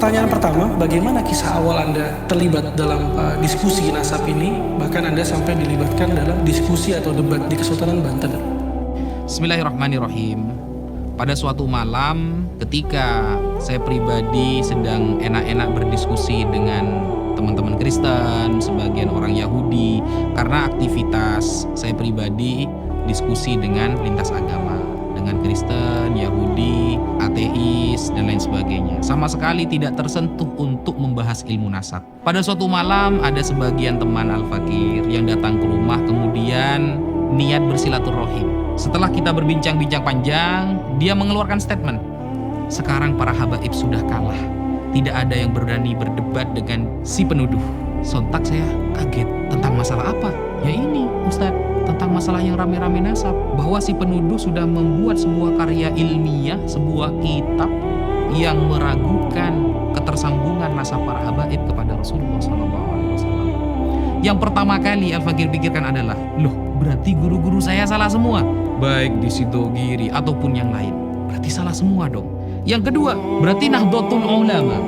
pertanyaan pertama, bagaimana kisah awal Anda terlibat dalam diskusi nasab ini, bahkan Anda sampai dilibatkan dalam diskusi atau debat di Kesultanan Banten? Bismillahirrahmanirrahim. Pada suatu malam ketika saya pribadi sedang enak-enak berdiskusi dengan teman-teman Kristen, sebagian orang Yahudi, karena aktivitas saya pribadi diskusi dengan lintas agama, dengan Kristen, Yahudi, ateis, dan lain sebagainya. Sama sekali tidak tersentuh untuk membahas ilmu nasab. Pada suatu malam ada sebagian teman Al-Fakir yang datang ke rumah, kemudian niat bersilaturahim. Setelah kita berbincang-bincang panjang, dia mengeluarkan statement, sekarang para habaib sudah kalah. Tidak ada yang berani berdebat dengan si penuduh. Sontak saya kaget. Tentang masalah apa? Ya ini Ustadz, tentang masalah yang rame-rame nasab, bahwa si penuduh sudah membuat sebuah karya ilmiah, sebuah kitab yang meragukan ketersambungan nasab para habaib kepada Rasulullah SAW. Yang pertama kali Al-Fakir pikirkan adalah, loh berarti guru-guru saya salah semua, baik di Sidogiri ataupun yang lain. Berarti salah semua dong. Yang kedua, berarti Nahdlatul Ulama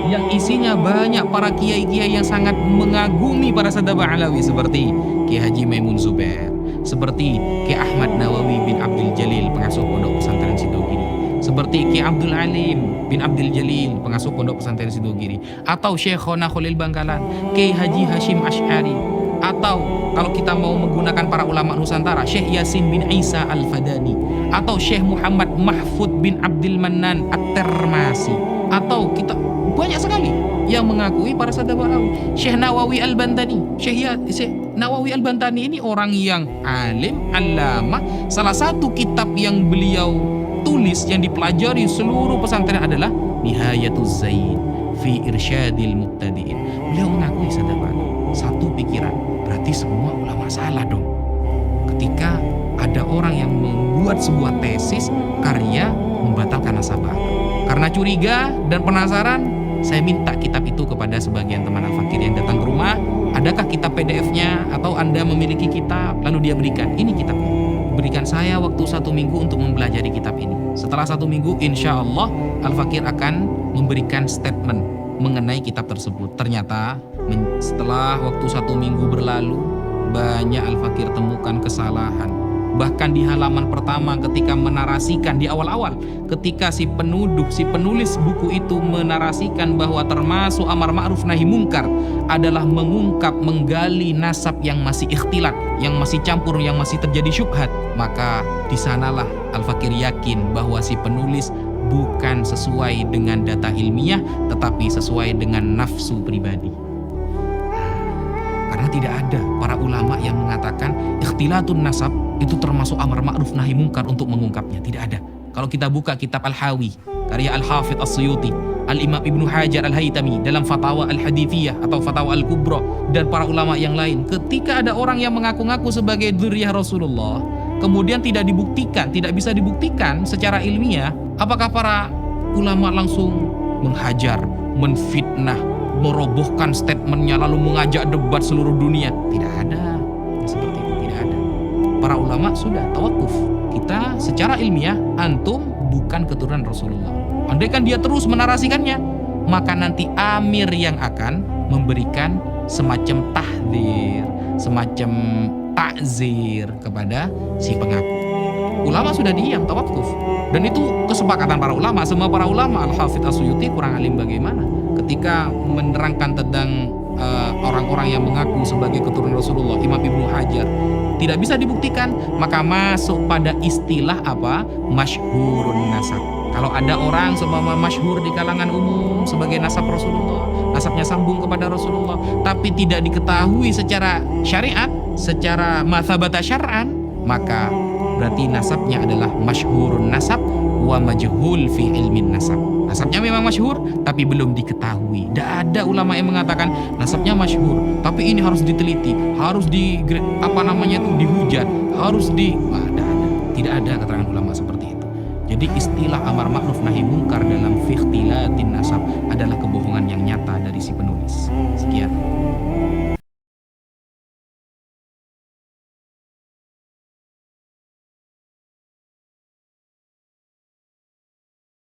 yang isinya banyak para kiai-kiai yang sangat mengagumi para Sadaba Alawi, seperti Kiai Haji Maimun Zubair, seperti Kiai Ahmad Nawawi bin Abdul Jalil, pengasuh pondok pesantren Sidogiri, seperti Kiai Abdul Alim bin Abdul Jalil, pengasuh pondok pesantren Sidogiri, atau Syekhona Khalil Bangkalan, Kiai Haji Hashim Asy'ari, atau kalau kita mau menggunakan para ulama Nusantara, Syekh Yasin bin Isa Al-Fadani, atau Syekh Muhammad Mahfud bin Abdul Mannan At-Termasi, atau kita banyak sekali yang mengakui para Sadaba Alawi. Syekh Nawawi Al-Bantani, Syekh Nawawi Al-Bantani ini orang yang alim, alama. Salah satu kitab yang beliau tulis yang dipelajari seluruh pesantren adalah Nihayatuz Zain fi Irsyadil Muqtadiin. Beliau mengakui Sadaba Alawi. Satu pikiran, berarti semua ulama salah dong. Ketika ada orang yang membuat sebuah tesis karya membatalkan nasabah. Karena curiga dan penasaran, saya minta kitab itu kepada sebagian teman Al-Fakir yang datang ke rumah. Adakah kitab PDF-nya atau Anda memiliki kitab? Lalu dia berikan, ini kitabnya. Berikan saya waktu 1 minggu untuk mempelajari kitab ini. Setelah 1 minggu, insya Allah Al-Fakir akan memberikan statement mengenai kitab tersebut. Ternyata setelah waktu 1 minggu berlalu, banyak Al-Fakir temukan kesalahan. Bahkan di halaman pertama ketika menarasikan di awal-awal, ketika si penulis buku itu menarasikan bahwa termasuk amar ma'ruf nahi mungkar adalah menggali nasab yang masih ikhtilat, yang masih campur, yang masih terjadi syubhat, maka di sanalah Al-Fakir yakin bahwa si penulis bukan sesuai dengan data ilmiah, tetapi sesuai dengan nafsu pribadi. Karena tidak ada para ulama yang mengatakan ikhtilatun nasab itu termasuk amar ma'ruf nahi mungkar untuk mengungkapnya. Tidak ada. Kalau kita buka kitab Al-Hawi, karya Al-Hafidh As-Suyuti, Al-Imam Ibnu Hajar Al-Haytami dalam Fatawa Al-Hadithiyah atau Fatawa Al-Kubra, dan para ulama yang lain, ketika ada orang yang mengaku-ngaku sebagai dzurriyyah Rasulullah, kemudian tidak dibuktikan, tidak bisa dibuktikan secara ilmiah, apakah para ulama langsung menghajar, menfitnah, merobohkan statementnya, lalu mengajak debat seluruh dunia? Tidak ada seperti itu, tidak ada. Para ulama sudah tawakuf. Kita secara ilmiah, antum bukan keturunan Rasulullah. Andaikan dia terus menarasikannya, maka nanti amir yang akan memberikan semacam tahdzir, semacam takzir kepada si pengaku. Ulama sudah diam, tawakuf. Dan itu kesepakatan para ulama. Semua para ulama, Al-Hafidh As-Suyuti kurang alim bagaimana ketika menerangkan tentang orang-orang yang mengaku sebagai keturunan Rasulullah, Imam Ibnu Hajar, tidak bisa dibuktikan, maka masuk pada istilah apa? Masyhurun nasab. Kalau ada orang seumpama masyhur di kalangan umum sebagai nasab Rasulullah, nasabnya sambung kepada Rasulullah, tapi tidak diketahui secara syariat, secara mathabata syar'an, maka berarti nasabnya adalah masyhurun nasab wa majhul fi ilmin nasab. Nasabnya memang masyhur tapi belum diketahui. Tidak ada ulama yang mengatakan nasabnya masyhur tapi ini harus diteliti, harus dihujat, harus tidak ada keterangan ulama seperti itu. Jadi istilah amar ma'ruf nahi mungkar dalam fikhtilatin nasab adalah kebohongan yang nyata dari si penulis. Sekian.